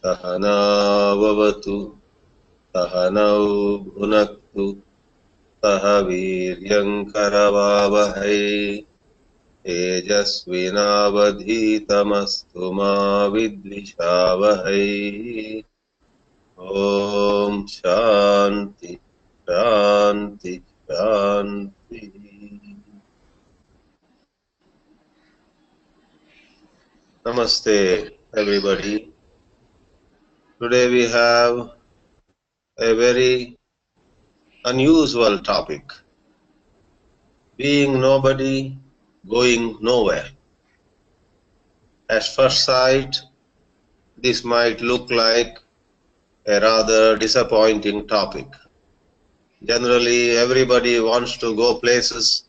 Sahana vavatu, Sahanau bhunaktu, Sahaviryam karavavahai, Tejasvinavadhitamastu ma vidvishavahai. Om Shanti, Shanti, Shanti. Namaste, everybody. Today we have a very unusual topic. Being nobody, going nowhere. At first sight, this might look like a rather disappointing topic. Generally, everybody wants to go places,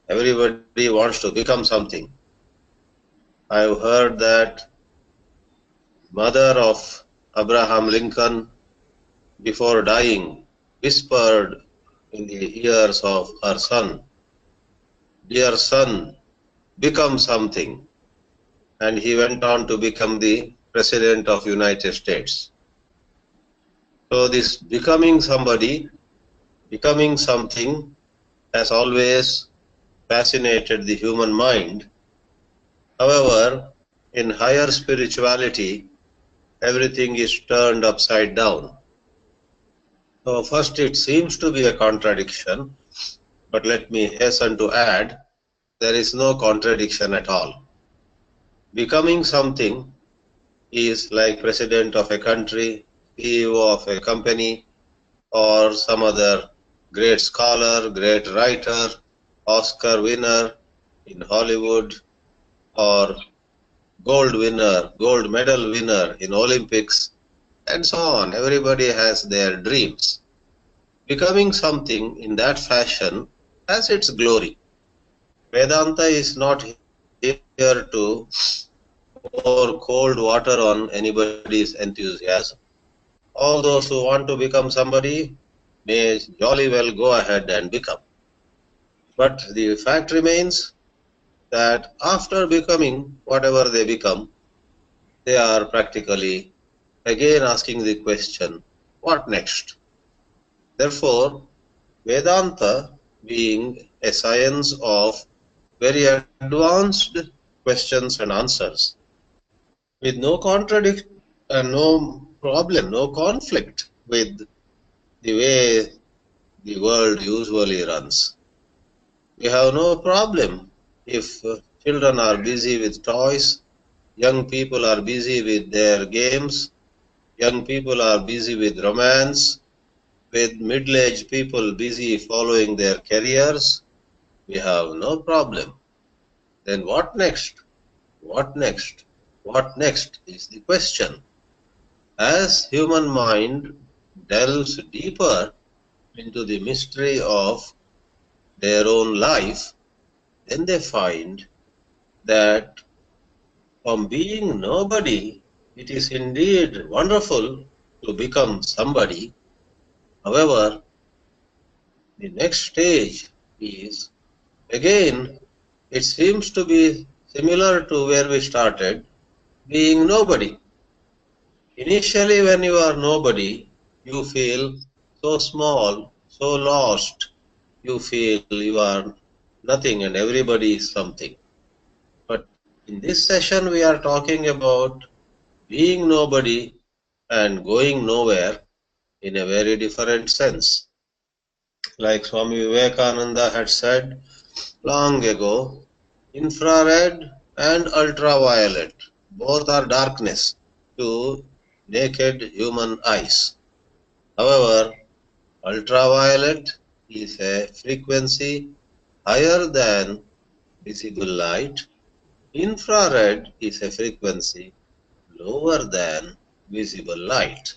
everybody wants to become something. I've heard that mother of Abraham Lincoln, before dying, whispered in the ears of her son, "Dear son, become something." And he went on to become the President of United States. So this becoming somebody, becoming something has always fascinated the human mind. However, in higher spirituality, everything is turned upside down. So first it seems to be a contradiction, but let me hasten to add, there is no contradiction at all. Becoming something is like president of a country, CEO of a company, or some other great scholar, great writer, Oscar winner in Hollywood, or gold medal winner in Olympics, and so on. Everybody has their dreams. Becoming something in that fashion has its glory. Vedanta is not here to pour cold water on anybody's enthusiasm. All those who want to become somebody may jolly well go ahead and become. But the fact remains that after becoming whatever they become, they are practically again asking the question, what next? Therefore, Vedanta, being a science of very advanced questions and answers, with no contradiction and no problem, no conflict with the way the world usually runs. We have no problem if children are busy with toys, young people are busy with their games, young people are busy with romance, with middle-aged people busy following their careers. We have no problem. Then what next? What next? What next is the question. As human mind delves deeper into the mystery of their own life, then they find that from being nobody, it is indeed wonderful to become somebody. However, the next stage is, again, it seems to be similar to where we started, being nobody. Initially, when you are nobody, you feel so small, so lost, you feel you are nothing and everybody is something. But in this session, we are talking about being nobody and going nowhere in a very different sense. Like Swami Vivekananda had said long ago, infrared and ultraviolet, both are darkness to naked human eyes. However, ultraviolet is a frequency higher than visible light. Infrared is a frequency lower than visible light.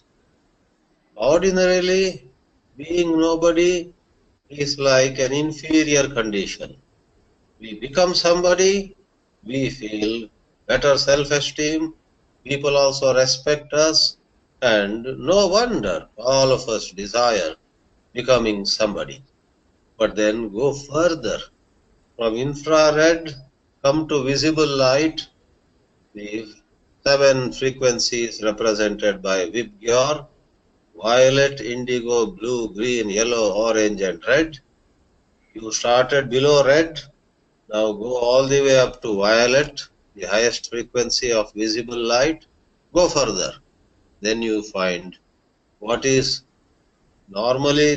Ordinarily, being nobody is like an inferior condition. We become somebody, we feel better self-esteem, people also respect us, and no wonder all of us desire becoming somebody. But then go further. From infrared come to visible light, the 7 frequencies represented by Vibgyor: violet, indigo, blue, green, yellow, orange, and red. You started below red, now go all the way up to violet, the highest frequency of visible light. Go further. Then you find what is normally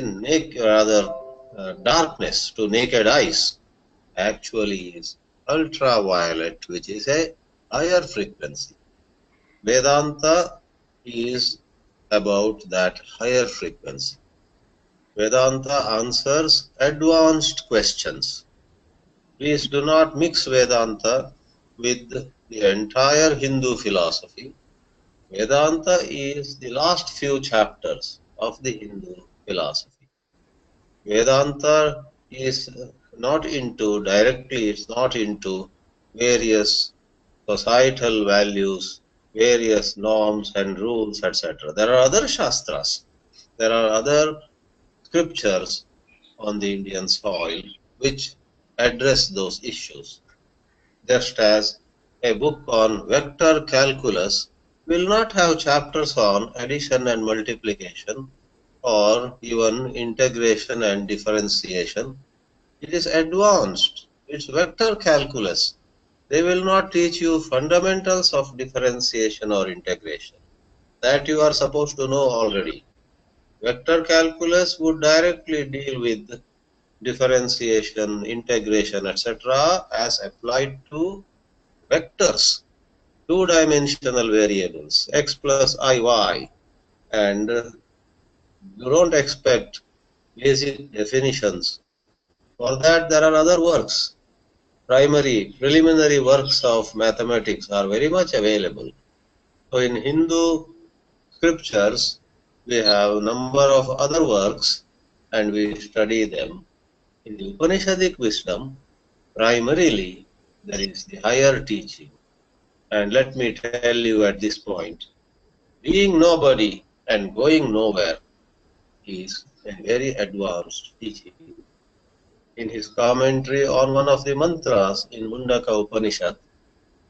darkness to naked eyes actually is ultraviolet, which is a higher frequency. Vedanta is about that higher frequency. Vedanta answers advanced questions. Please do not mix Vedanta with the entire Hindu philosophy. Vedanta is the last few chapters of the Hindu philosophy. Vedanta is not into various societal values, various norms and rules, etc. There are other shastras, there are other scriptures on the Indian soil which address those issues. Just as a book on vector calculus will not have chapters on addition and multiplication or even integration and differentiation. It is advanced. It's vector calculus. They will not teach you fundamentals of differentiation or integration. That you are supposed to know already. Vector calculus would directly deal with differentiation, integration, etc. as applied to vectors, two-dimensional variables, x plus iy, and you don't expect basic definitions. For that, there are other works. Preliminary works of mathematics are very much available. So in Hindu scriptures, we have a number of other works and we study them. In the Upanishadic wisdom, primarily there is the higher teaching. And let me tell you at this point, being nobody and going nowhere is a very advanced teaching. In his commentary on one of the mantras in Mundaka Upanishad,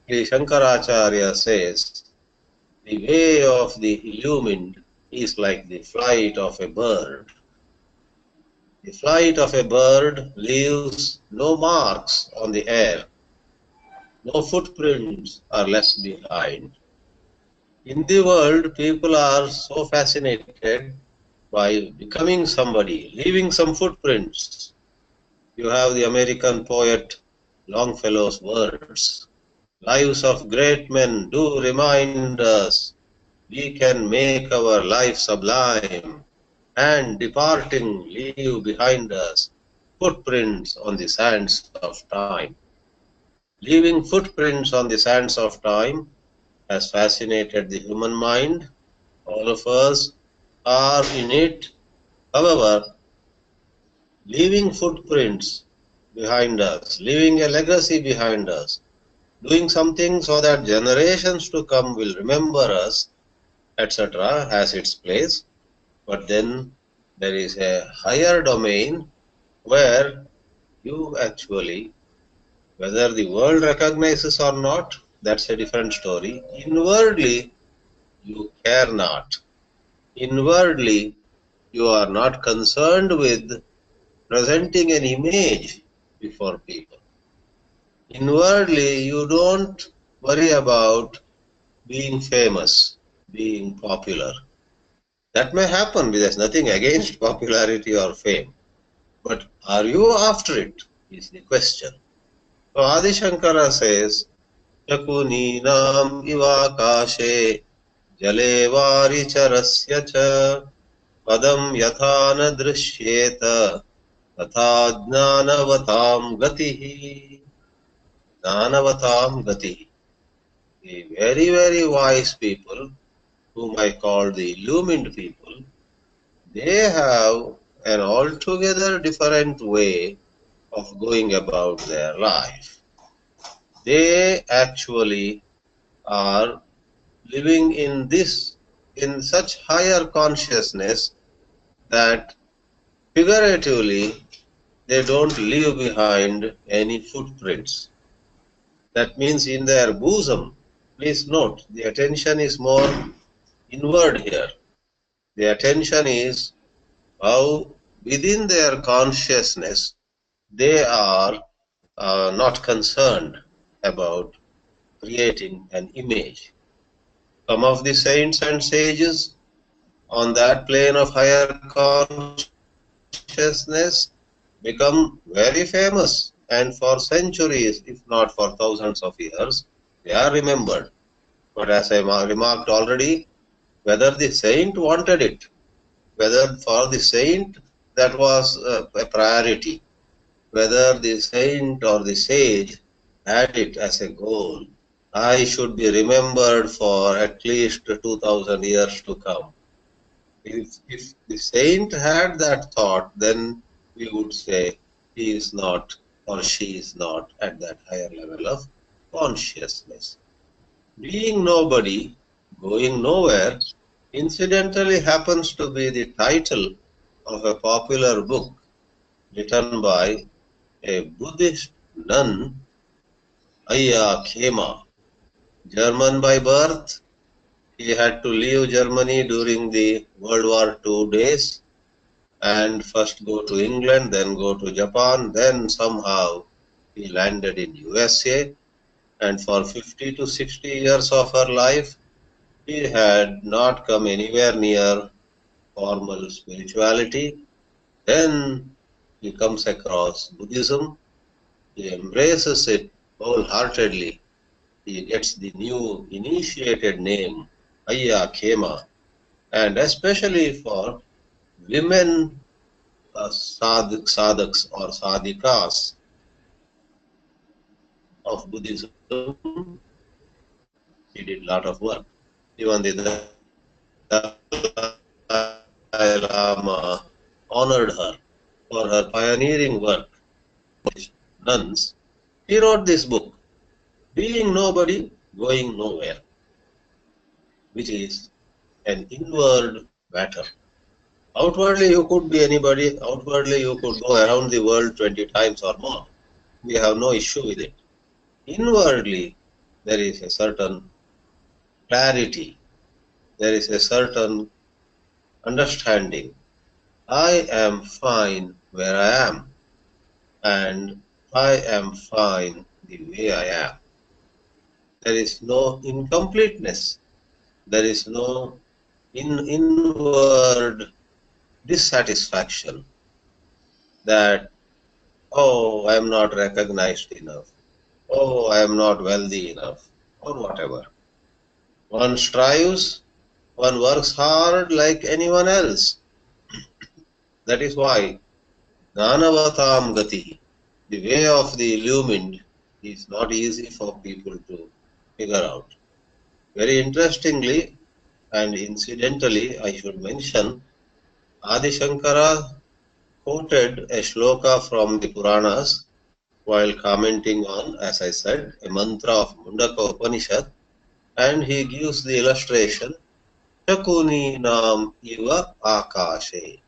Sri Shankaracharya says, the way of the illumined is like the flight of a bird. The flight of a bird leaves no marks on the air. No footprints are left behind. In the world, people are so fascinated by becoming somebody, leaving some footprints. You have the American poet Longfellow's words. Lives of great men do remind us we can make our life sublime, and departing leave behind us footprints on the sands of time. Leaving footprints on the sands of time has fascinated the human mind. All of us are in it. However, leaving footprints behind us, leaving a legacy behind us, doing something so that generations to come will remember us, etc., has its place. But then there is a higher domain where you actually, whether the world recognizes or not, that's a different story. Inwardly, you care not. Inwardly, you are not concerned with presenting an image before people. Inwardly, you don't worry about being famous, being popular. That may happen, there's nothing against popularity or fame. But are you after it, is the question. So Adi Shankara says, Chakuninam ivakashe jale varicharasya cha padam yathana drishyeta tatha jnanavatam gatihi. Jnanavatam gatihi. The very, very wise people, whom I call the illumined people, they have an altogether different way of going about their life. They actually are living in such higher consciousness that figuratively they don't leave behind any footprints. That means in their bosom, Please note, the attention is more inward here. The attention is how within their consciousness they are not concerned about creating an image. Some of the saints and sages on that plane of higher consciousness become very famous, and for centuries, if not for thousands of years, they are remembered. But as I remarked already, whether the saint wanted it, whether for the saint that was a priority, whether the saint or the sage had it as a goal, I should be remembered for at least 2000 years to come. If the saint had that thought, then we would say he is not or she is not at that higher level of consciousness. Being nobody, going nowhere, incidentally happens to be the title of a popular book written by a Buddhist nun, Ayya Khema. German by birth, he had to leave Germany during the World War II days and first go to England, then go to Japan, then somehow he landed in USA, and for 50 to 60 years of her life, he had not come anywhere near formal spirituality. Then he comes across Buddhism, he embraces it wholeheartedly. He gets the new initiated name, Ayya Khema, and especially for women sadhaks or sadhikas of Buddhism, he did a lot of work. Even the Dalai Lama honored her for her pioneering work. Nuns, he wrote this book, Being Nobody, Going Nowhere, which is an inward matter. Outwardly, you could be anybody. Outwardly, you could go around the world 20 times or more. We have no issue with it. Inwardly, there is a certain clarity. There is a certain understanding. I am fine where I am, and I am fine the way I am. There is no incompleteness. There is no inward dissatisfaction that, oh, I am not recognized enough, oh, I am not wealthy enough, or whatever. One strives, one works hard like anyone else. That is why Jnanavatam Gati, the way of the illumined, is not easy for people to figure out. Very interestingly and incidentally, I should mention, Adi Shankara quoted a shloka from the Puranas while commenting on, as I said, a mantra of Mundaka Upanishad, and he gives the illustration, Shakuni Nam Iva Akashe.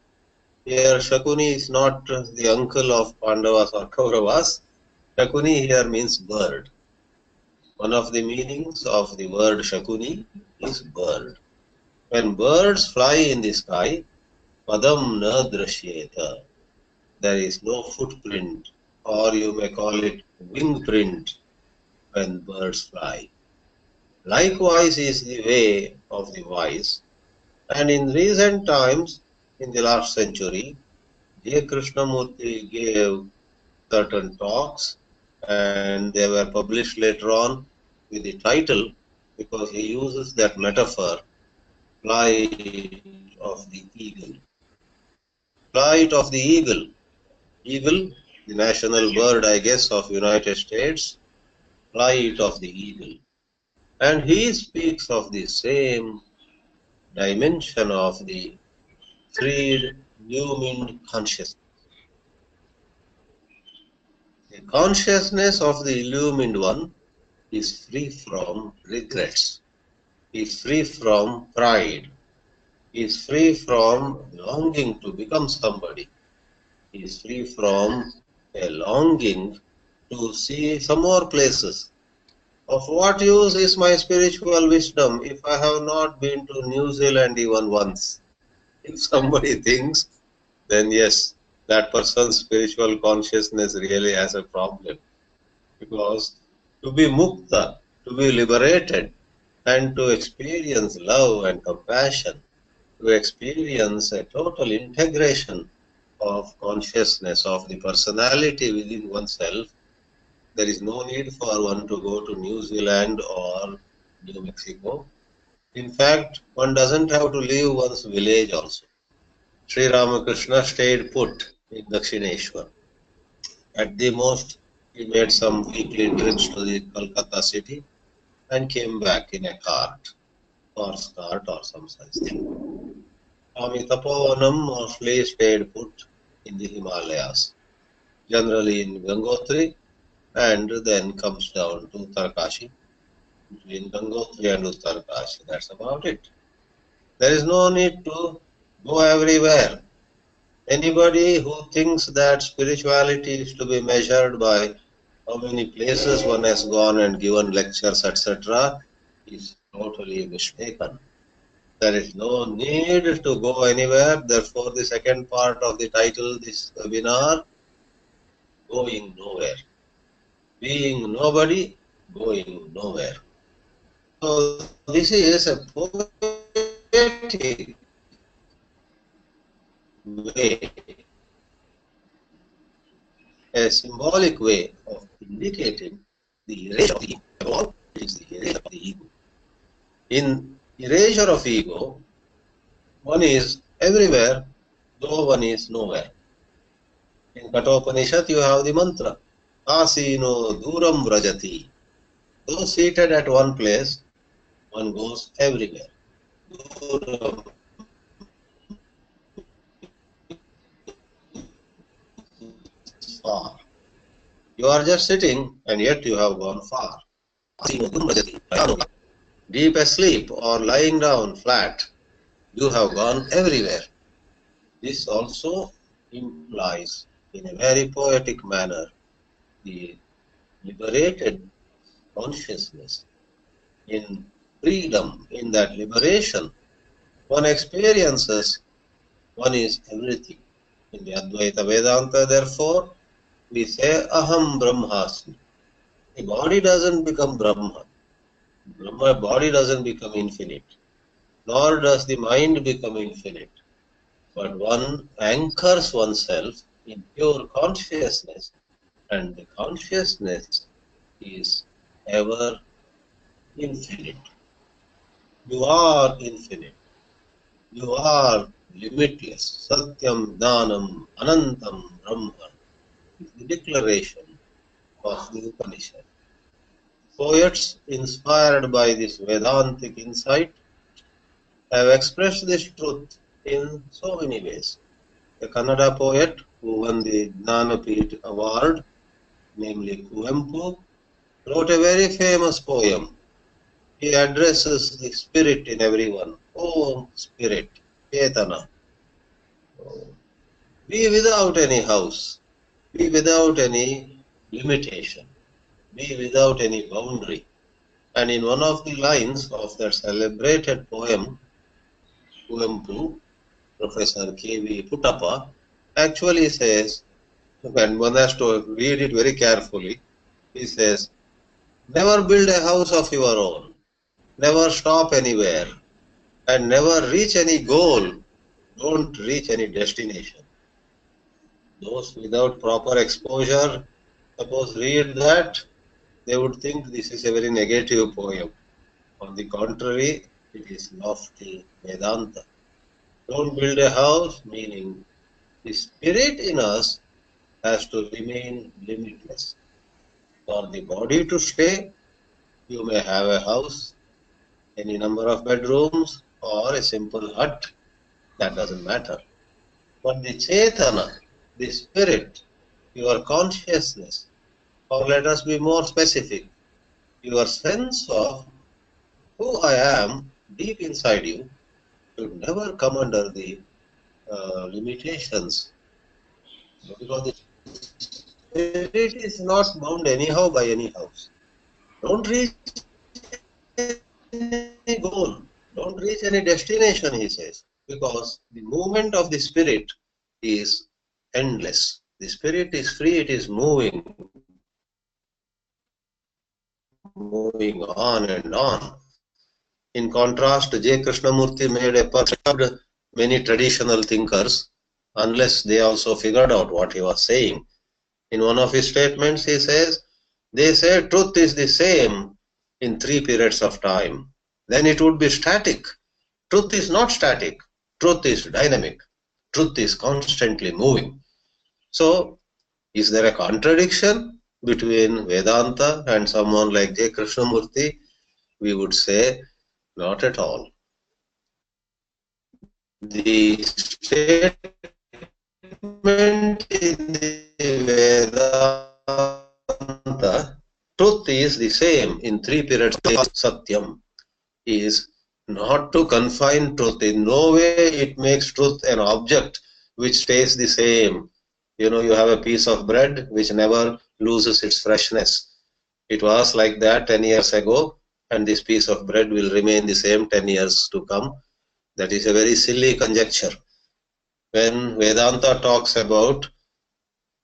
Here, Shakuni is not the uncle of Pandavas or Kauravas. Shakuni here means bird. One of the meanings of the word Shakuni is bird. When birds fly in the sky, Padam na drashyeta. There is no footprint, or you may call it wing print, when birds fly. Likewise is the way of the wise, and in recent times, in the last century, J. Krishnamurti gave certain talks, and they were published later on with the title, because he uses that metaphor, Flight of the Eagle. Flight of the Eagle. Eagle, the national bird, I guess, of United States, flight of the eagle. And he speaks of the same dimension of the three illumined consciousness. The consciousness of the illumined one is free from regrets, is free from pride, is free from longing to become somebody, is free from a longing to see some more places Of what use is my spiritual wisdom if I have not been to New Zealand even once? If somebody thinks, then yes, that person's spiritual consciousness really has a problem. Because to be mukta, to be liberated, and to experience love and compassion, to experience a total integration of consciousness, of the personality within oneself, there is no need for one to go to New Zealand or New Mexico. In fact, one doesn't have to leave one's village also. Sri Ramakrishna stayed put in Dakshineshwar. At the most, he made some weekly trips to the Kolkata city and came back in a cart or some such thing. Swami Tapovanam mostly stayed put in the Himalayas, generally in Gangotri, and then comes down to Uttarkashi. Between Gangotri and Uttarkashi, that's about it. There is no need to go everywhere. Anybody who thinks that spirituality is to be measured by how many places one has gone and given lectures, etc., is totally mistaken. There is no need to go anywhere. Therefore, the second part of the title, this webinar, going nowhere. Being nobody, going nowhere. So this is a poetic way, a symbolic way of indicating the erasure of the ego. Above all, it is the erasure of the ego. In erasure of ego, one is everywhere, though one is nowhere. In Kathopanishad, you have the mantra, Asino Duram Vrajati. Though seated at one place, one goes everywhere. Duram far. You are just sitting, and yet you have gone far. Deep asleep or lying down flat, you have gone everywhere. This also implies, in a very poetic manner, the liberated consciousness. In freedom, in that liberation, one experiences one is everything. In the Advaita Vedanta, therefore, we say Aham Brahmasmi. The body doesn't become Brahma. Brahma body doesn't become infinite, nor does the mind become infinite. But one anchors oneself in pure consciousness, and the consciousness is ever infinite. You are infinite. You are limitless. Satyam Dhanam Anantam Brahma is the declaration of the Upanishad. Poets inspired by this Vedantic insight have expressed this truth in so many ways. A Kannada poet who won the Jnanapith award, namely Kuvempu, wrote a very famous poem. He addresses the spirit in everyone. Oh, spirit, Chetana. Be without any house. Be without any limitation. Be without any boundary. And in one of the lines of that celebrated poem, Kuvempu, Professor K.V. Puttappa, actually says, and one has to read it very carefully, he says, never build a house of your own, never stop anywhere, and never reach any goal, don't reach any destination. Those without proper exposure, suppose read that, they would think this is a very negative poem. On the contrary, it is lofty Vedanta. Don't build a house, meaning the spirit in us has to remain limitless. For the body to stay, you may have a house, any number of bedrooms, or a simple hut. That doesn't matter. But the Chetana, the spirit, your consciousness, or let us be more specific, your sense of who I am deep inside you should never come under the limitations. Because the spirit is not bound anyhow by any house. Don't reach any goal, don't reach any destination, he says, because the movement of the spirit is endless. The spirit is free, it is moving on and on. In contrast, J. Krishnamurti made a perturbed many traditional thinkers, unless they also figured out what he was saying. In one of his statements, he says, they say truth is the same in 3 periods of time. Then it would be static. Truth is not static. Truth is dynamic. Truth is constantly moving. So, is there a contradiction between Vedanta and someone like J. Krishnamurti? We would say, not at all. The statement in the Vedanta, truth is the same in 3 periods of Satyam, is not to confine truth. In no way it makes truth an object which stays the same. You know, you have a piece of bread which never loses its freshness. It was like that 10 years ago, and this piece of bread will remain the same 10 years to come. That is a very silly conjecture. When Vedanta talks about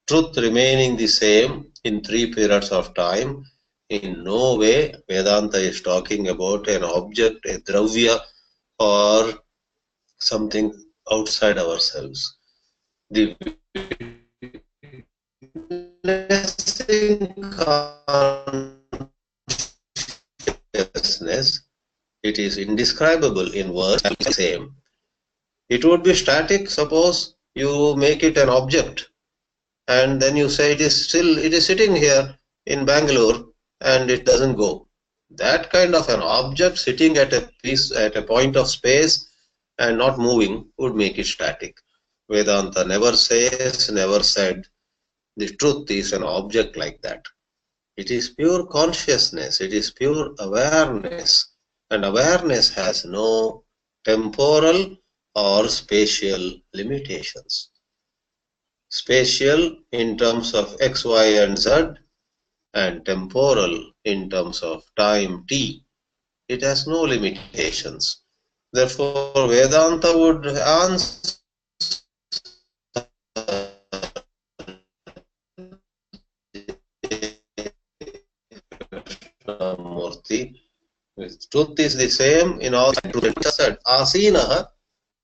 truth remaining the same in 3 periods of time, in no way Vedanta is talking about an object, a dravya, or something outside ourselves. The witnessing consciousness, it is indescribable in words, the same. It would be static, suppose you make it an object, and then you say it is sitting here in Bangalore and it doesn't go. That kind of an object sitting at a point of space and not moving would make it static. Vedanta never says, never said, the truth is an object like that. It is pure consciousness, it is pure awareness, and awareness has no temporal or spatial limitations. Spatial in terms of X, Y, and Z, and temporal in terms of time T. It has no limitations. Therefore, Vedanta would answer Murti. Truth is the same in all. Said, Asinaha,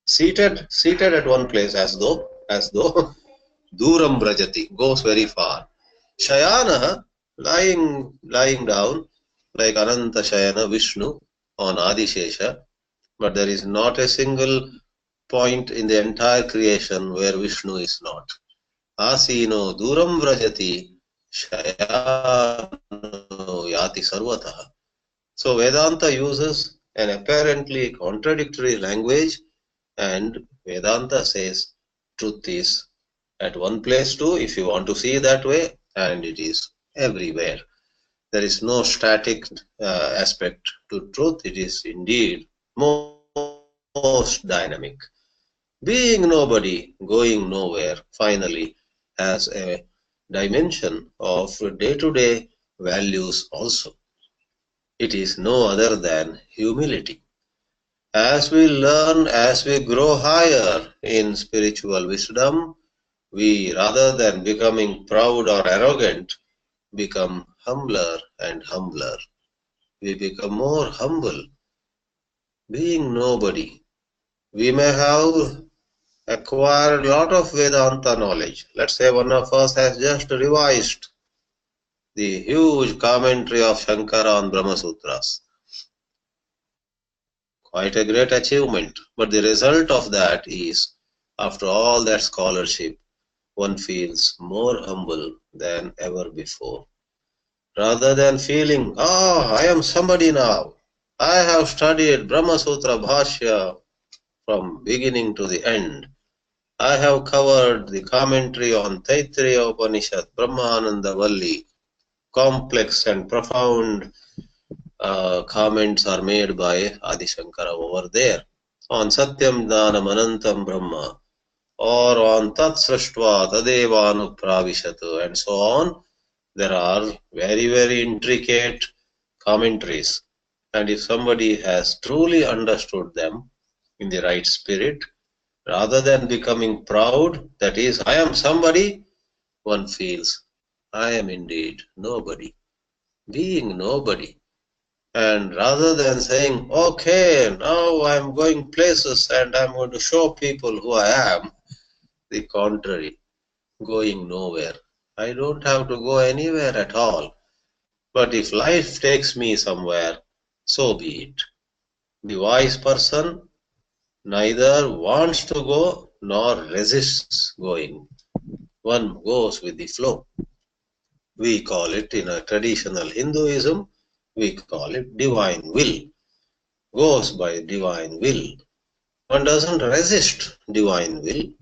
seated at one place, as though Duram Brajati, goes very far. Shayana, lying down, like Ananta Shayana Vishnu on Adishesha, but there is not a single point in the entire creation where Vishnu is not. Asino Duram Vrajati Shayano Yati Sarvataha. So Vedanta uses an apparently contradictory language, and Vedanta says truth is at one place too, if you want to see that way, and it is everywhere. There is no static aspect to truth. It is indeed most dynamic. Being nobody, going nowhere, finally has a dimension of day-to-day values also. It is no other than humility. As we learn, as we grow higher in spiritual wisdom, we, rather than becoming proud or arrogant, become humbler and humbler. We become more humble. Being nobody, we may have acquired a lot of Vedanta knowledge. Let's say one of us has just revised the huge commentary of Shankara on Brahma Sutras. Quite a great achievement. But the result of that is, after all that scholarship, one feels more humble than ever before. Rather than feeling, I am somebody now. I have studied Brahma Sutra Bhashya from beginning to the end. I have covered the commentary on Taittiriya Upanishad, Brahmananda Valli. Complex and profound comments are made by Adi Shankara over there on Satyam Dhanam Anantam Brahma, or on Tat Srashtva Tadevanu Pravishatu, and so on. There are very, very intricate commentaries. And if somebody has truly understood them in the right spirit, rather than becoming proud, that is, I am somebody, one feels, I am indeed nobody, being nobody. And rather than saying, okay, now I am going places and I am going to show people who I am, the contrary, going nowhere. I don't have to go anywhere at all. But if life takes me somewhere, so be it. The wise person neither wants to go nor resists going. One goes with the flow. We call it, in a traditional Hinduism, we call it divine will. Goes by divine will. One doesn't resist divine will,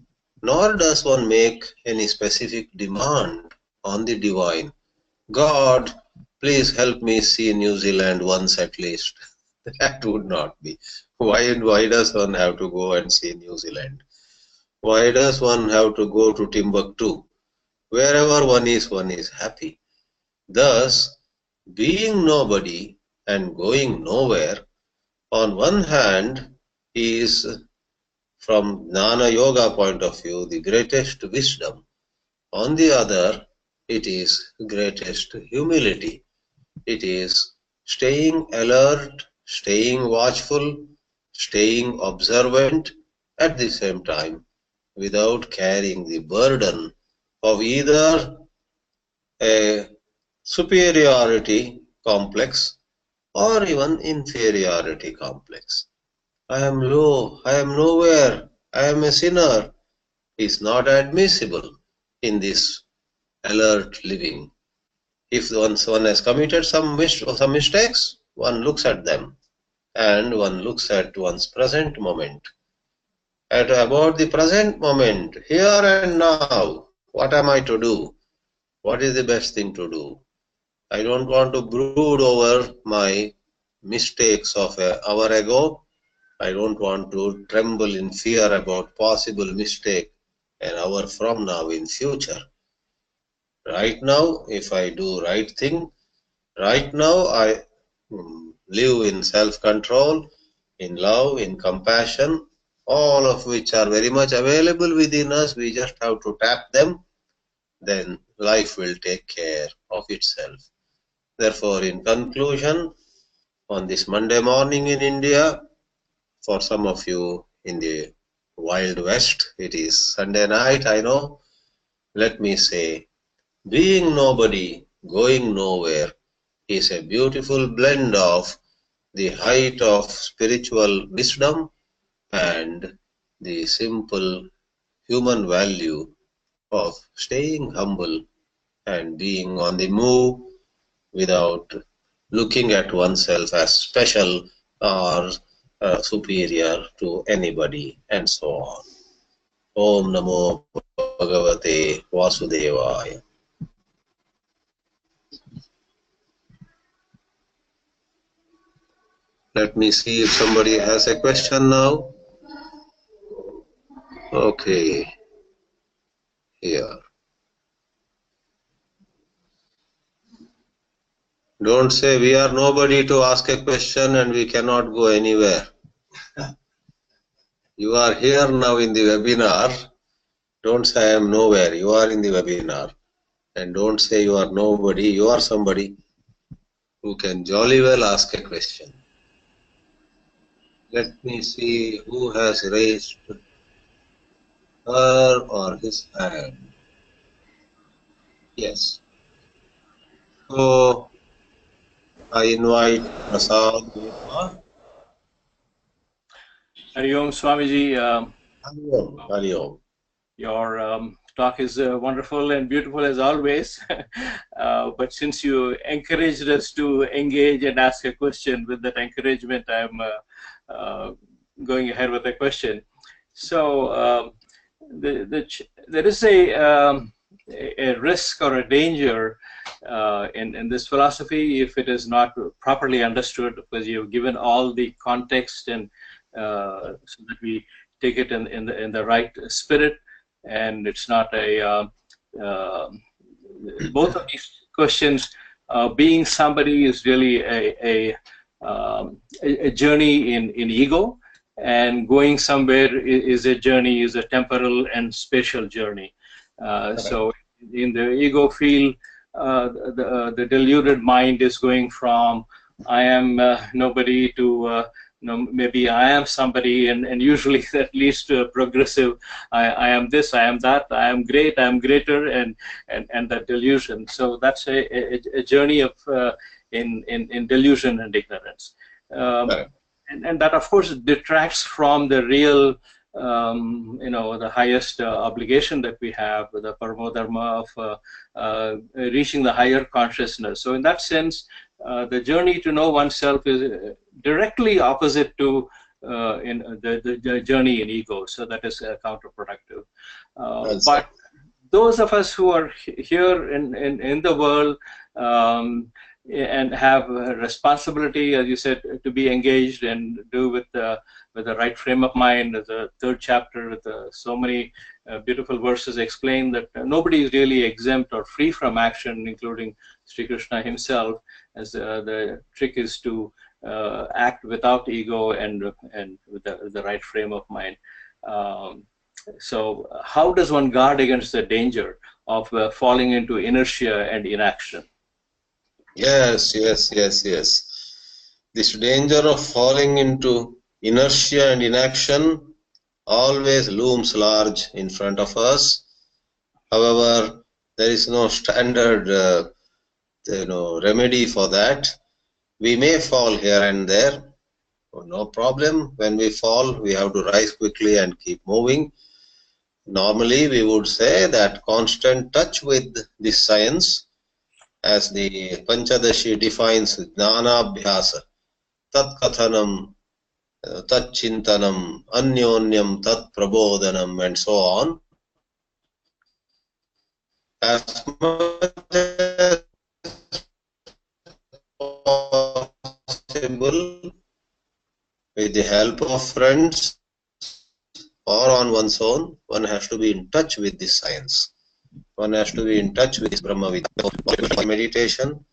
nor does one make any specific demand on the divine. God, please help me see New Zealand once at least. That would not be. Why does one have to go and see New Zealand? Why does one have to go to Timbuktu? Wherever one is happy. Thus, being nobody and going nowhere, on one hand, is, from Jnana Yoga point of view, the greatest wisdom. On the other, it is greatest humility. It is staying alert, staying watchful, staying observant at the same time, without carrying the burden of either a superiority complex or even inferiority complex. I am low, I am nowhere, I am a sinner is not admissible in this alert living. If one has committed some mistakes, one looks at them and one looks at one's present moment. At about the present moment, here and now, what am I to do? What is the best thing to do? I don't want to brood over my mistakes of an hour ago. I don't want to tremble in fear about possible mistake an hour from now in future. Right now, if I do right thing, right now I live in self-control, in love, in compassion, all of which are very much available within us. We just have to tap them. Then life will take care of itself. Therefore, in conclusion, on this Monday morning in India, for some of you in the Wild West, it is Sunday night, I know. Let me say, being nobody, going nowhere is a beautiful blend of the height of spiritual wisdom and the simple human value of staying humble and being on the move without looking at oneself as special or superior to anybody, and so on. Om Namo Bhagavate Vasudevaya. Let me see if somebody has a question now. Okay, here. Don't say we are nobody to ask a question and we cannot go anywhere. You are here now in the webinar. Don't say I am nowhere. You are in the webinar. And don't say you are nobody. You are somebody who can jolly well ask a question. Let me see who has raised her or his hand. Yes. So I invite Prasad. Hari Om Swamiji. Hari Om. Your talk is wonderful and beautiful as always. But since you encouraged us to engage and ask a question, with that encouragement, I'm going ahead with a question. So there is a risk or a danger in this philosophy if it is not properly understood, because you've given all the context and so that we take it in the right spirit, and it's not a both of these questions being somebody is really a journey in ego, and going somewhere is a journey, is a temporal and spatial journey. So in the ego field, the deluded mind is going from I am nobody to maybe I am somebody, and usually that leads to a progressive I am this, I am that, I am great, I am greater, and that delusion. So that's a journey of in delusion and ignorance. And that, of course, detracts from the real, the highest obligation that we have, the Paramodharma of reaching the higher consciousness. So in that sense, the journey to know oneself is directly opposite to the journey in ego. So that is counterproductive. But those of us who are here in the world, and have a responsibility, as you said, to be engaged and do with the right frame of mind. The third chapter, with so many beautiful verses, explain that nobody is really exempt or free from action, including Sri Krishna himself, as the trick is to act without ego and with the right frame of mind. So how does one guard against the danger of falling into inertia and inaction? Yes. This danger of falling into inertia and inaction always looms large in front of us. However, there is no standard remedy for that. We may fall here and there. No problem. When we fall, we have to rise quickly and keep moving. Normally, we would say that constant touch with this science, as the Panchadashi defines Jnanabhyasa, Tat Kathanam, Tat Chintanam, Anyonyam, Tat Prabodhanam, and so on. As much as possible, with the help of friends or on one's own, one has to be in touch with this science. One has to be in touch with this Brahma Vidya. Meditation,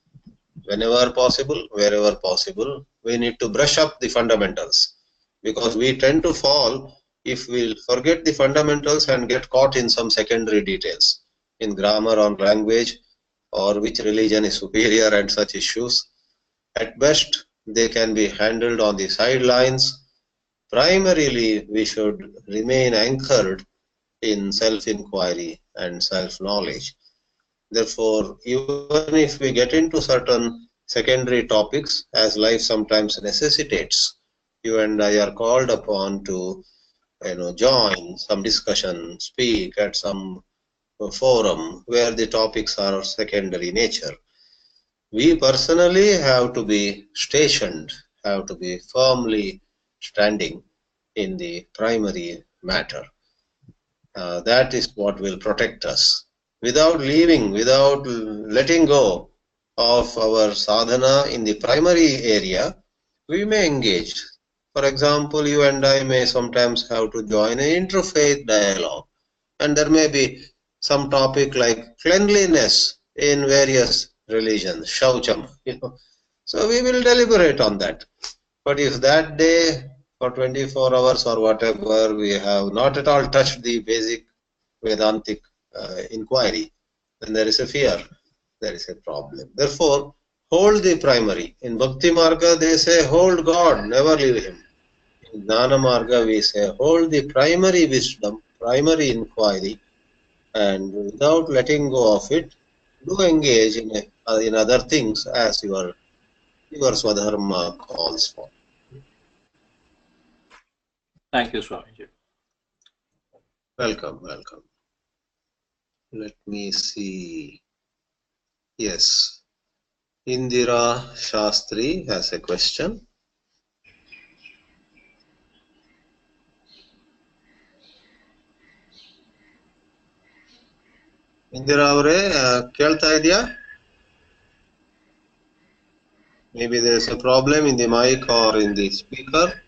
whenever possible, wherever possible, we need to brush up the fundamentals, because we tend to fall if we forget the fundamentals and get caught in some secondary details, in grammar or language, or which religion is superior and such issues. At best, they can be handled on the sidelines. Primarily, we should remain anchored in self-inquiry and self-knowledge. Therefore, even if we get into certain secondary topics, as life sometimes necessitates, you and I are called upon to join some discussion, speak at some forum where the topics are of secondary nature. We personally have to be stationed, have to be firmly standing in the primary matter. That is what will protect us. Without letting go of our sadhana in the primary area, we may engage. For example, you and I may sometimes have to join an interfaith dialogue, and there may be some topic like cleanliness in various religions, shaucham, So we will deliberate on that. But if that day, for 24 hours or whatever, we have not at all touched the basic Vedantic inquiry, then there is a fear, there is a problem. Therefore, hold the primary. In Bhakti Marga, they say, hold God, never leave Him. In Jnana Marga, we say, hold the primary wisdom, primary inquiry, and without letting go of it, do engage in other things as your Swadharma calls for. Thank you, Swamiji. Welcome. Let me see. Yes. Indira Shastri has a question. Indira avare kelta idea? Maybe there is a problem in the mic or in the speaker.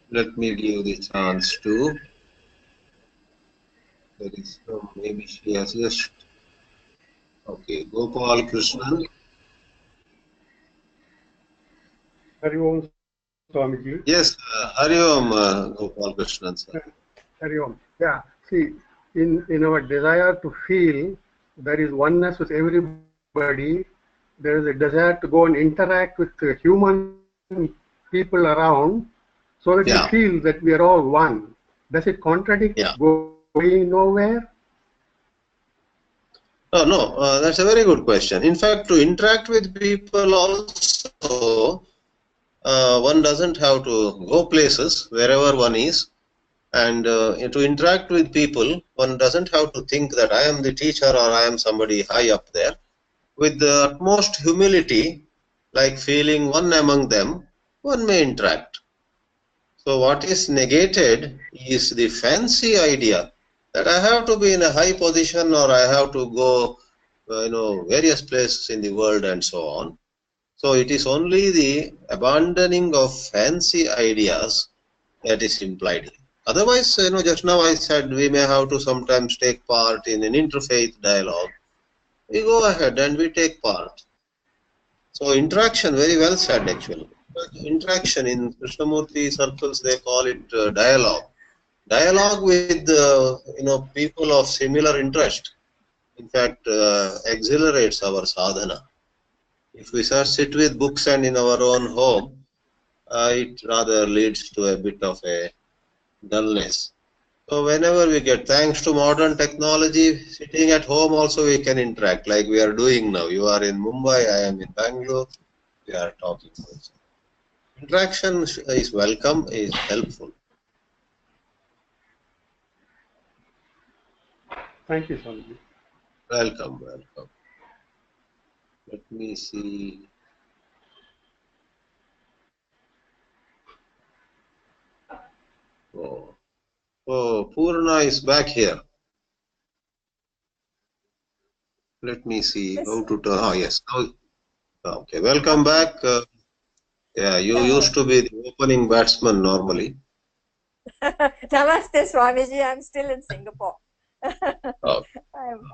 Let me give the chance to. There is some, maybe she has just, okay, Gopal Krishnan. Hari Om Swamiji. Yes, Hari Om, Gopal Krishnan, sir. Hari Om. Yeah, see, in our desire to feel, there is oneness with everybody. There is a desire to go and interact with human people around so that Yeah. we feel that we are all one. Does it contradict Yeah. going nowhere? Oh, no, that's a very good question. In fact, to interact with people also, one doesn't have to go places wherever one is. And to interact with people, one doesn't have to think that I am the teacher or I am somebody high up there. With the utmost humility, like feeling one among them, one may interact. So what is negated is the fancy idea that I have to be in a high position or I have to go, various places in the world and so on. So it is only the abandoning of fancy ideas that is implied here. Otherwise, just now I said we may have to sometimes take part in an interfaith dialogue. We go ahead and we take part. So interaction, very well said actually. Interaction in Krishnamurti circles, they call it dialogue. Dialogue with people of similar interest. In fact, exhilarates our sadhana. If we just sit with books and in our own home, it rather leads to a bit of a dullness. So whenever we get, thanks to modern technology, sitting at home also we can interact like we are doing now. You are in Mumbai, I am in Bangalore, we are talking. Interaction is welcome, is helpful. Thank you, Swamiji. Welcome. Let me see. Oh, Purna is back here. Let me see how to turn. Oh, yes. Okay, welcome back. Yeah, you used to be the opening batsman normally. Namaste, Swamiji. I'm still in Singapore. Oh.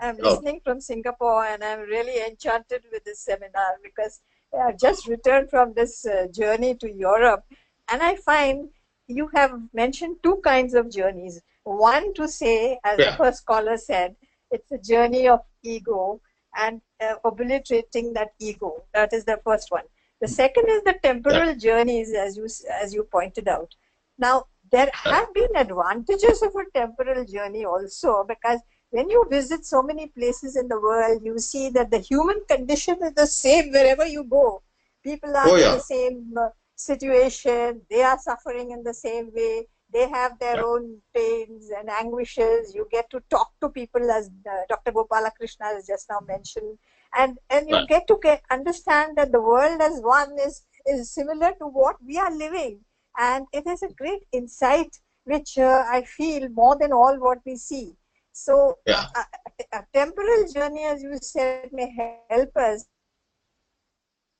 I'm listening from Singapore, and I'm really enchanted with this seminar because I've just returned from this journey to Europe, and I find you have mentioned two kinds of journeys. One, to say, as the first scholar said, it's a journey of ego and obliterating that ego. That is the first one. The second is the temporal journeys, as you pointed out. Now, there have been advantages of a temporal journey also, because when you visit so many places in the world, you see that the human condition is the same wherever you go. People are in the same situation, they are suffering in the same way, they have their own pains and anguishes. You get to talk to people, as Dr. Gopala Krishna has just now mentioned, and you get to understand that the world as one is similar to what we are living. And it is a great insight, which I feel more than all what we see. So a temporal journey, as you said, may help us.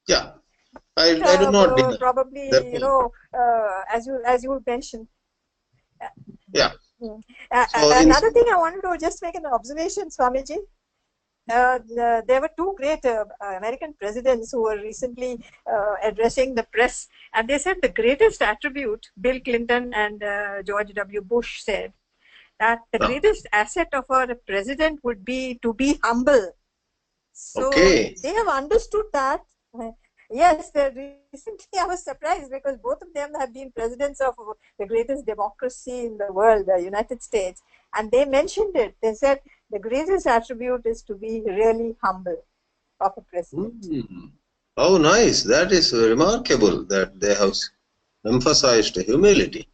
Yeah, I do not deny. Probably, as you mentioned. Yeah. Another thing I wanted to just make an observation, Swamiji. There were two great American presidents who were recently addressing the press, and they said the greatest attribute, Bill Clinton and George W. Bush said, that the greatest asset of a president would be to be humble. So they have understood that. Yes, recently I was surprised because both of them have been presidents of the greatest democracy in the world, the United States, and they mentioned it. They said the greatest attribute is to be really humble of a president. Oh, nice. That is remarkable that they have emphasized humility.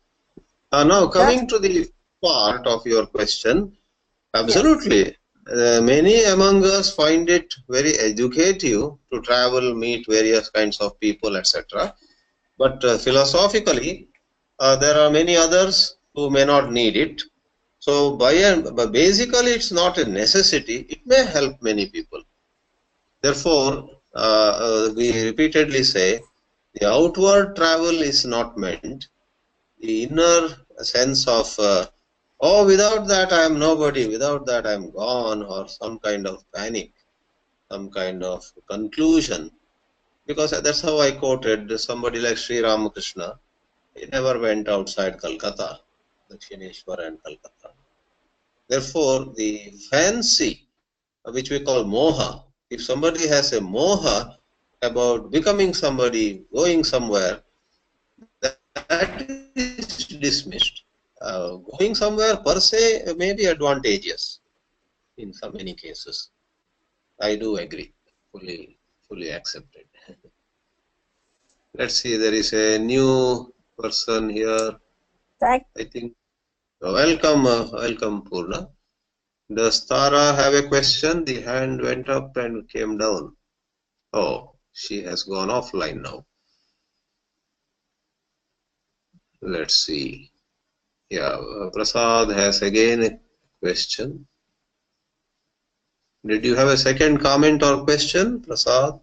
Now, coming to the part of your question, absolutely. Many among us find it very educative to travel, meet various kinds of people, etc. But philosophically, there are many others who may not need it. So, but basically, it's not a necessity. It may help many people. Therefore, we repeatedly say the outward travel is not meant. The inner sense of oh, without that I am nobody, without that I am gone, or some kind of panic, some kind of conclusion. Because that's how I quoted somebody like Sri Ramakrishna. He never went outside Calcutta, Dakshineshwar and Calcutta. Therefore, the fancy, which we call moha, if somebody has a moha about becoming somebody, going somewhere, that is dismissed. Going somewhere per se may be advantageous in so many cases. I do agree, fully accepted. Let's see, there is a new person here. Thank I think. Welcome, welcome, Purna. Does Tara have a question? The hand went up and came down. Oh, she has gone offline now. Let's see. Yeah, Prasad has again a question. Did you have a second comment or question, Prasad?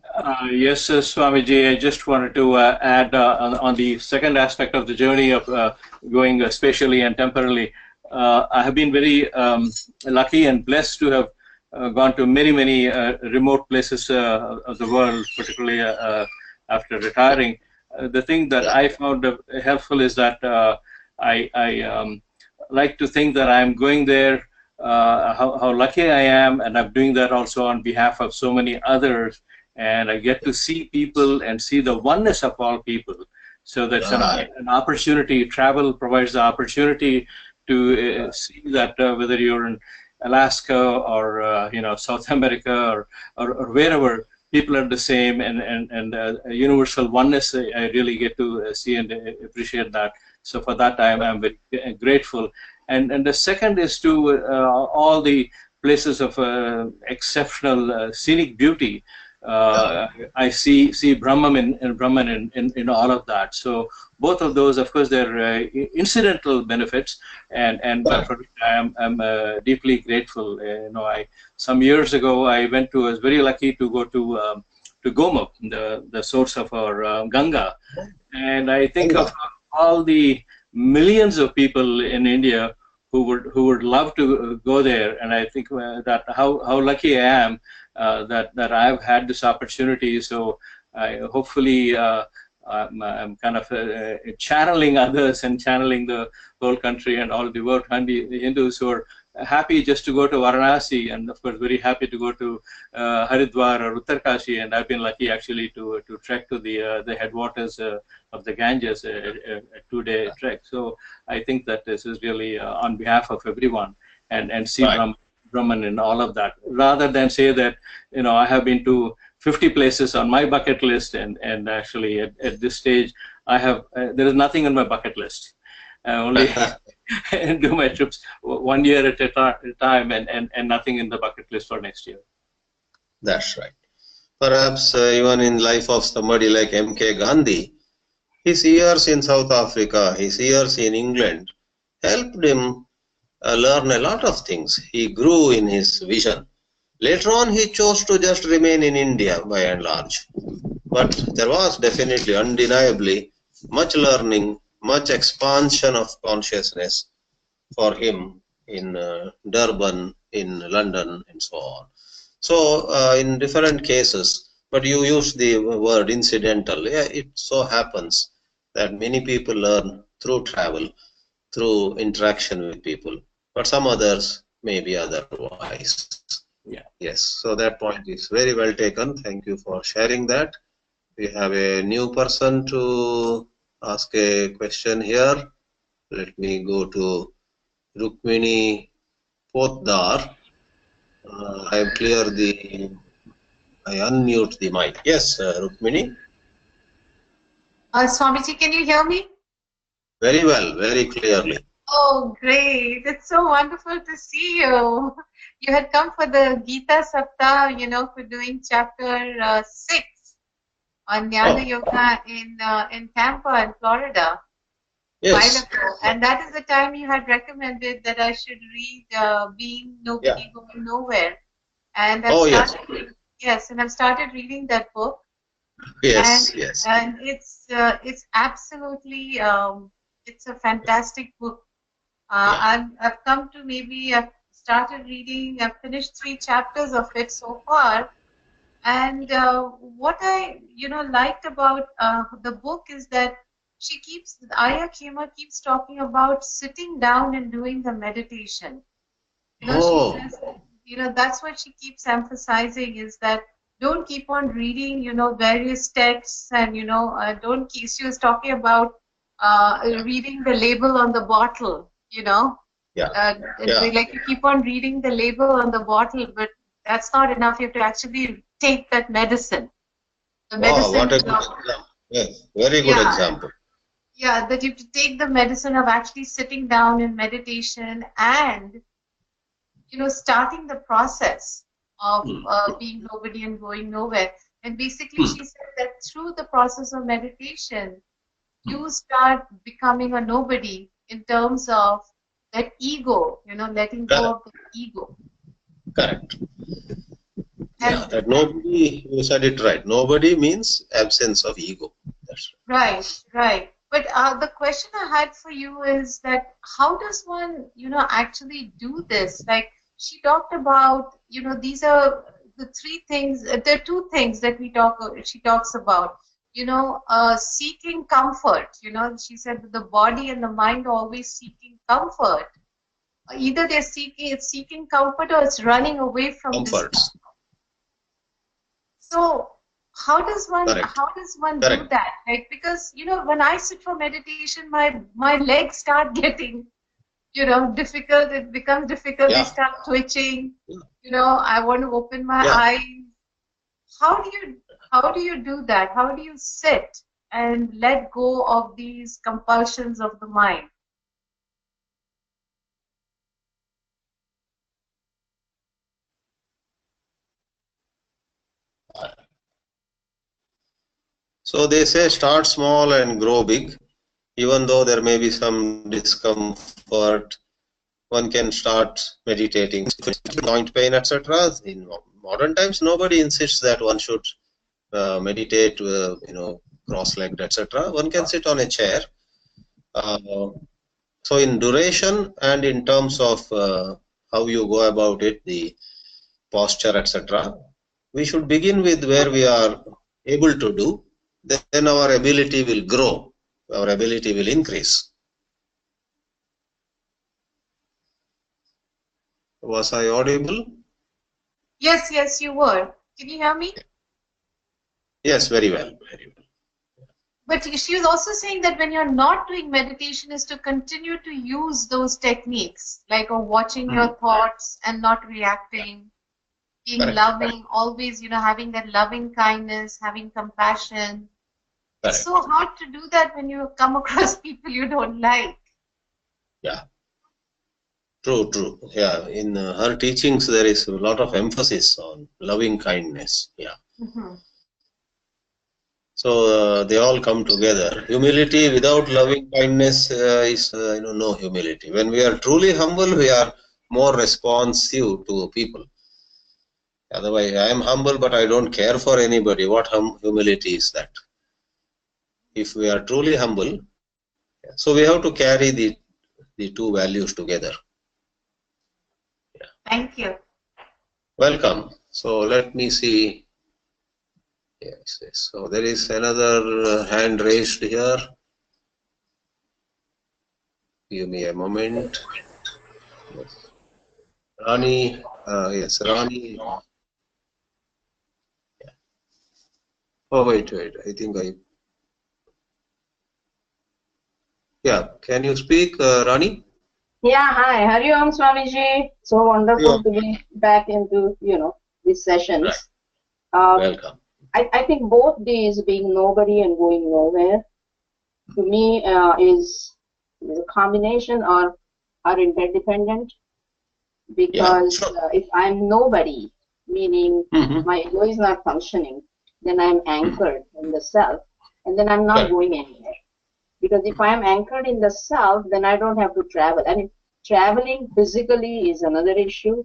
Yes, Swamiji, I just wanted to add on the second aspect of the journey of going spatially and temporally. I have been very lucky and blessed to have gone to many remote places of the world, particularly after retiring. The thing that I found helpful is that I like to think that I'm going there, how lucky I am, and I'm doing that also on behalf of so many others, and I get to see people and see the oneness of all people. So that's an opportunity. Travel provides the opportunity to see that whether you're in Alaska or South America or wherever, people are the same, and universal oneness. I really get to see and appreciate that. So for that I'm very grateful. And the second is to all the places of exceptional scenic beauty. I see Brahman in all of that. So both of those, of course, they're incidental benefits, but for which I'm deeply grateful. Some years ago I was very lucky to go to Gomuk, the source of our Ganga, and I think of all the millions of people in India who would love to go there, and I think that how lucky I am that I've had this opportunity. So hopefully I'm kind of channeling others and channeling the whole country and all devout Hindus who are happy just to go to Varanasi, and of course very happy to go to Haridwar or Uttarkashi, and I've been lucky actually to trek to the headwaters of the Ganges, a 2-day trek. So I think that this is really on behalf of everyone, and see Brahman in all of that, rather than say that I have been to 50 places on my bucket list, and actually at this stage there is nothing on my bucket list. I only do my trips 1 year at a time, and nothing in the bucket list for next year. That's right. Perhaps even in life of somebody like M.K. Gandhi, his years in South Africa, his years in England helped him learn a lot of things. He grew in his vision. Later on, he chose to just remain in India by and large. But there was definitely, undeniably, much learning, much expansion of consciousness for him in Durban, in London, and so on. So in different cases, but you use the word incidental. Yeah, it so happens that many people learn through travel, through interaction with people, but some others may be otherwise. Yeah. Yes, so that point is very well taken. Thank you for sharing that. We have a new person to ask a question here. Let me go to Rukmini Potdar. I unmute the mic. Yes, Rukmini. Swamiji, can you hear me? Very well, very clearly. Oh, great. It's so wonderful to see you. You had come for the Gita Saptah, for doing chapter 6 on Jnana Yoga in Tampa, in Florida. Yes. And that is the time you had recommended that I should read Being Nobody Going Nowhere. And I've started reading that book. Yes, and it's absolutely it's a fantastic book. I've come to I've started reading, I've finished 3 chapters of it so far. And what I, liked about the book is that Ayya Khema keeps talking about sitting down and doing the meditation. She says, that's what she keeps emphasizing is that don't keep on reading, various texts and, don't keep, she was talking about reading the label on the bottle, like you keep on reading the label on the bottle, but that's not enough. You have to actually take that medicine. The medicine. What a good example. Yes, very good example. Yeah, that you have to take the medicine of actually sitting down in meditation and, starting the process of being nobody and going nowhere. And basically, she said that through the process of meditation, you start becoming a nobody in terms of that ego, letting go of the ego. Correct. Yeah, that nobody, you said it right. Nobody means absence of ego. That's right. Right. But the question I had for you is that how does one, actually do this? Like she talked about, these are the 3 things. There are 2 things that she talks about. Seeking comfort. She said that the body and the mind are always seeking comfort. Either they're seeking comfort or it's running away from comfort. This. So how does one do that? Like, because when I sit for meditation, my legs start getting difficult. It becomes difficult. They start twitching. I want to open my eyes. How do you do that? How do you sit and let go of these compulsions of the mind? So they say start small and grow big. Even though there may be some discomfort, one can start meditating, joint pain, etc. In modern times, nobody insists that one should meditate, cross-legged, etc. One can sit on a chair. So in duration and in terms of how you go about it, the posture, etc., we should begin with where we are able to do. Then our ability will grow. Our ability will increase. Was I audible? Yes, you were. Can you hear me? Yes, very well. Very well. But she was also saying that when you're not doing meditation is to continue to use those techniques, like watching your thoughts and not reacting, being loving, always, having that loving kindness, having compassion. It's so hard to do that when you come across people you don't like. Yeah. True. Yeah, in her teachings there is a lot of emphasis on loving kindness. Yeah. So they all come together. Humility without loving kindness is no humility. When we are truly humble, we are more responsive to people. Otherwise, I am humble, but I don't care for anybody. What humility is that? If we are truly humble, so we have to carry the 2 values together. Yeah. Thank you. Welcome. So let me see. Yes. So there is another hand raised here. Give me a moment. Yes. Rani. Yes, Rani. Yeah. Oh, wait. I think I. Yeah. Can you speak, Rani? Yeah, hi. Hari Om Swamiji. So wonderful to be back into, these sessions. Right. Welcome. I think both these, being nobody and going nowhere, to me is a combination or are interdependent. Because if I'm nobody, meaning my ego is not functioning, then I'm anchored in the self, and then I'm not going anywhere. Because if I'm anchored in the self, then I don't have to travel. I mean, traveling physically is another issue,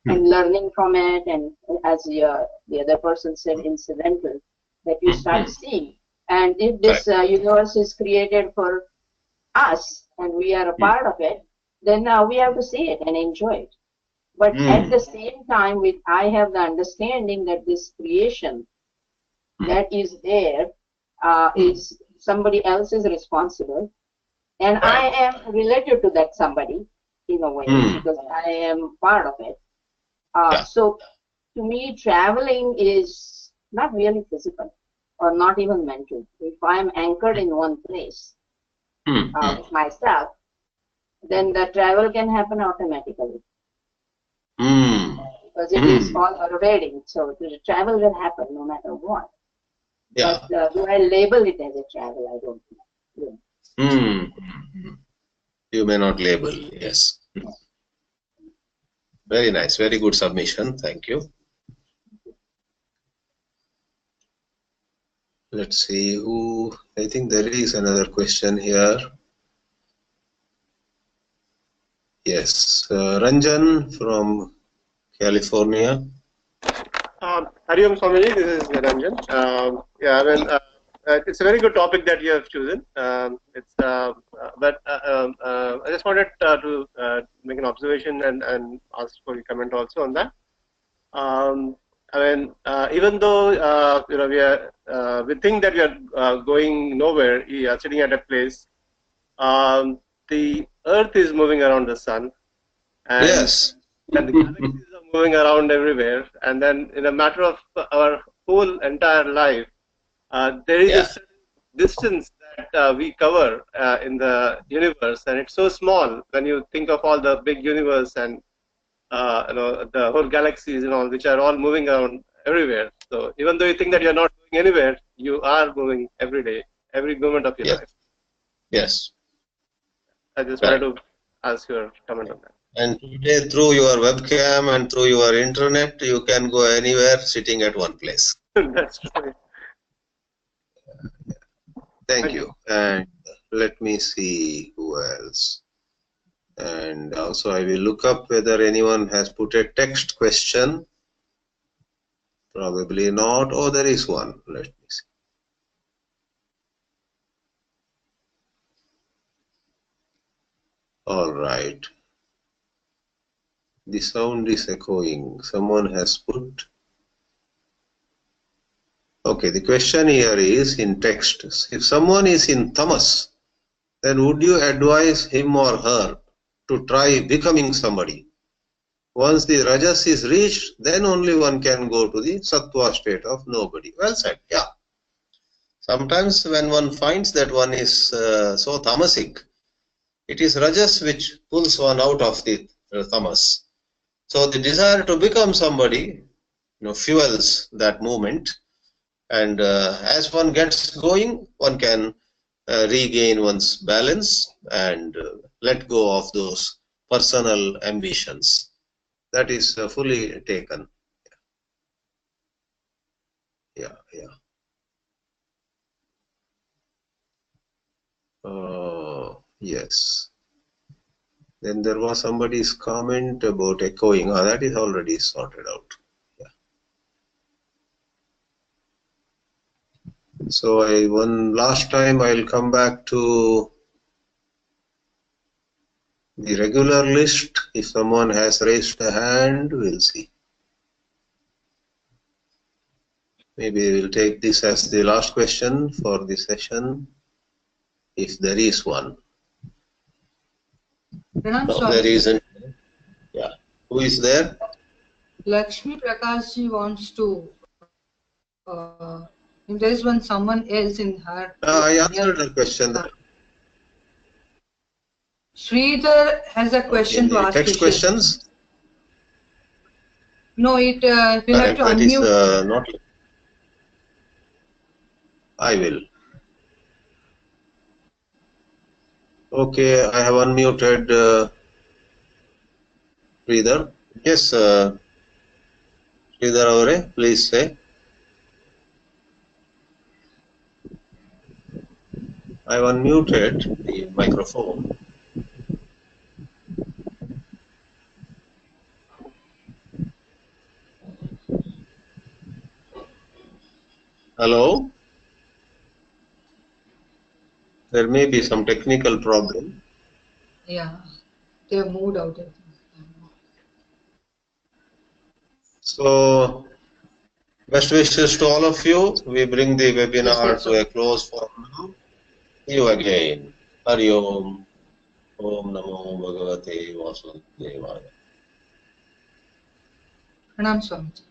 and learning from it, and as the other person said, incidental, that you start seeing. And if this universe is created for us, and we are a part of it, then we have to see it and enjoy it. But at the same time, I have the understanding that this creation that is there is somebody else is responsible, and I am related to that somebody in a way because I am part of it. So to me, traveling is not really physical or not even mental. If I am anchored in one place with myself, then the travel can happen automatically. Because it is all pervading, so the travel will happen no matter what. Yeah. But do I label it as a travel? I don't know. Yeah. You may not label, yes. Very nice, very good submission. Thank you. Let's see who. I think there is another question here. Yes, Ranjan from California. Hariom Swamiji, this is Ranjan. Yeah, I mean, it's a very good topic that you have chosen. I just wanted to make an observation and ask for your comment also on that. I mean, even though we think that we are going nowhere, we are sitting at a place. The Earth is moving around the sun, and, yes, and the galaxies are moving around everywhere. And then, in a matter of our whole entire life, there is a certain distance that we cover in the universe, and it's so small when you think of all the big universe and the whole galaxies and all, which are all moving around everywhere. So even though you think that you're not going anywhere, you are moving every day, every moment of your life. Yes. I just wanted to ask your comment on that. And today, through your webcam and through your internet, you can go anywhere sitting at one place. That's true. Thank you. And let me see who else. And also I will look up whether anyone has put a text question. Probably not. Oh, there is one. Let me see. All right. The sound is echoing. Someone has put. Okay, the question here is in text. If someone is in tamas, then would you advise him or her to try becoming somebody? Once the rajas is reached, then only one can go to the sattva state of nobody. Well said, yeah. Sometimes when one finds that one is so tamasic, it is rajas which pulls one out of the tamas. So the desire to become somebody, fuels that movement, and as one gets going, one can regain one's balance and let go of those personal ambitions. That is fully taken. Yeah. Yes. Then there was somebody's comment about echoing. That is already sorted out. Yeah. So one last time I'll come back to the regular list. If someone has raised a hand, we'll see. Maybe we'll take this as the last question for the session, if there is one. No, there isn't. Yeah. Who is there? Lakshmi Prakashji wants to. If there is someone else in her. I answered the question. Sridhar has a question to ask. Text questions? No, it will have to unmute. Not. I will. Okay, I have unmuted Sridhar. Yes, Sridhar Aure, please say. I have unmuted the microphone. Hello? There may be some technical problem. Yeah. They have moved out. I think. So, best wishes to all of you. We bring the webinar to a close for now. See you again. Hari Om. Om Namo Bhagavate Vasudevaya. Pranam Swamiji.